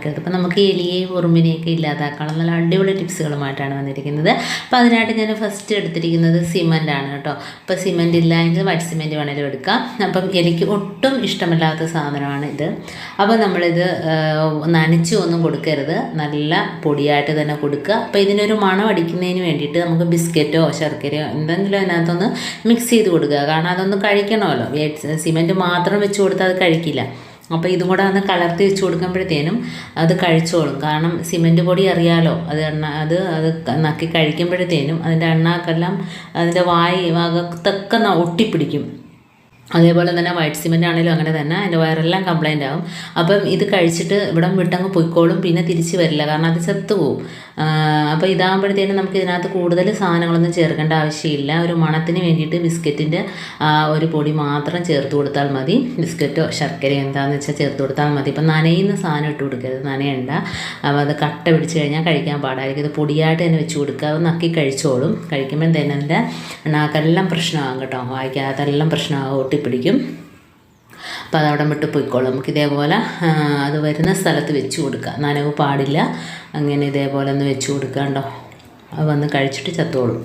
മറക്കരുത്. അപ്പോൾ നമുക്ക് എലിയെയും ഉറുമ്പിനെയൊക്കെ ഇല്ലാതാക്കാനുള്ള നല്ല അടിപൊളി ടിപ്സുകളുമായിട്ടാണ് വന്നിരിക്കുന്നത്. അപ്പോൾ അതിനായിട്ട് ഞാൻ ഫസ്റ്റ് എടുത്തിരിക്കുന്നത് സിമൻ്റ് ആണ് കേട്ടോ. അപ്പോൾ സിമൻ്റ് ഇല്ല എങ്കിൽ വൈറ്റ് സിമൻറ്റ് വേണമെങ്കിലും എടുക്കാം. അപ്പം എനിക്ക് ഒട്ടും ഇഷ്ടമില്ലാത്ത സാധനമാണ് ഇത്. അപ്പോൾ നമ്മളിത് നനച്ച് ഒന്നും കൊടുക്കരുത്, നല്ല പൊടിയായിട്ട് തന്നെ കൊടുക്കുക. അപ്പോൾ ഇതിനൊരു മണം അടിക്കുന്നതിന് വേണ്ടിയിട്ട് നമുക്ക് ബിസ്ക്കറ്റോ ശർക്കരയോ എന്തെങ്കിലും അതിനകത്തൊന്ന് മിക്സ് ചെയ്ത് കൊടുക്കുക. കാരണം അതൊന്ന് കഴിക്കണമല്ലോ. സിമൻറ്റ് മാത്രം വെച്ച് കൊടുത്താൽ അത് കഴിക്കില്ല. അപ്പോൾ ഇതും കൂടെ ഒന്ന് കലർത്തി വെച്ച് കൊടുക്കുമ്പോഴത്തേനും അത് കഴിച്ചോളും. കാരണം സിമൻറ്റ് പൊടി അറിയാലോ, അത് നക്കി കഴിക്കുമ്പോഴത്തേനും അതിൻ്റെ എണ്ണക്കെല്ലാം അതിൻ്റെ ഭാഗത്തൊക്കെ ഒട്ടിപ്പിടിക്കും. അതേപോലെ തന്നെ വൈറ്റ് സിമൻ്റ് ആണെങ്കിലും അങ്ങനെ തന്നെ അതിൻ്റെ വയറെല്ലാം കംപ്ലൈൻ്റ് ആകും. അപ്പം ഇത് കഴിച്ചിട്ട് ഇവിടെ വിട്ടങ്ങ് പൊയ്ക്കോളും, പിന്നെ തിരിച്ച് വരില്ല, കാരണം അത് ചത്തുപോകും. അപ്പോൾ ഇതാകുമ്പോഴത്തേനും നമുക്ക് ഇതിനകത്ത് കൂടുതൽ സാധനങ്ങളൊന്നും ചേർക്കേണ്ട ആവശ്യമില്ല. ഒരു മണത്തിന് വേണ്ടിയിട്ട് ബിസ്ക്കറ്റിൻ്റെ ഒരു പൊടി മാത്രം ചേർത്ത് കൊടുത്താൽ മതി. ബിസ്ക്കറ്റോ ശർക്കരയോ എന്താണെന്ന് വെച്ചാൽ ചേർത്ത് കൊടുത്താൽ മതി. ഇപ്പം നനയുന്ന സാധനം ഇട്ട് കൊടുക്കരുത്, നനയണ്ട. അപ്പോൾ അത് കട്ട പിടിച്ച് കഴിഞ്ഞാൽ കഴിക്കാൻ പാടായിരിക്കും. ഇത് പൊടിയായിട്ട് തന്നെ വെച്ച് കൊടുക്കുക, അത് നക്കി കഴിച്ചോളും. കഴിക്കുമ്പോൾ തന്നെ അതിൻ്റെ എണ്ണാക്കെല്ലാം പ്രശ്നമാകും കേട്ടോ, വായിക്കാതെല്ലാം പ്രശ്നമാകും, ഒട്ടിപ്പിടിക്കും. അപ്പോൾ അതവിടെ വിട്ട് പോയിക്കോളും. നമുക്ക് ഇതേപോലെ അത് വരുന്ന സ്ഥലത്ത് വെച്ച് കൊടുക്കുക, നനവ് പാടില്ല. അങ്ങനെ ഇതേപോലെ ഒന്ന് വെച്ച് കൊടുക്കുക കേട്ടോ. അത് വന്ന് കഴിച്ചിട്ട് ചത്തോളും.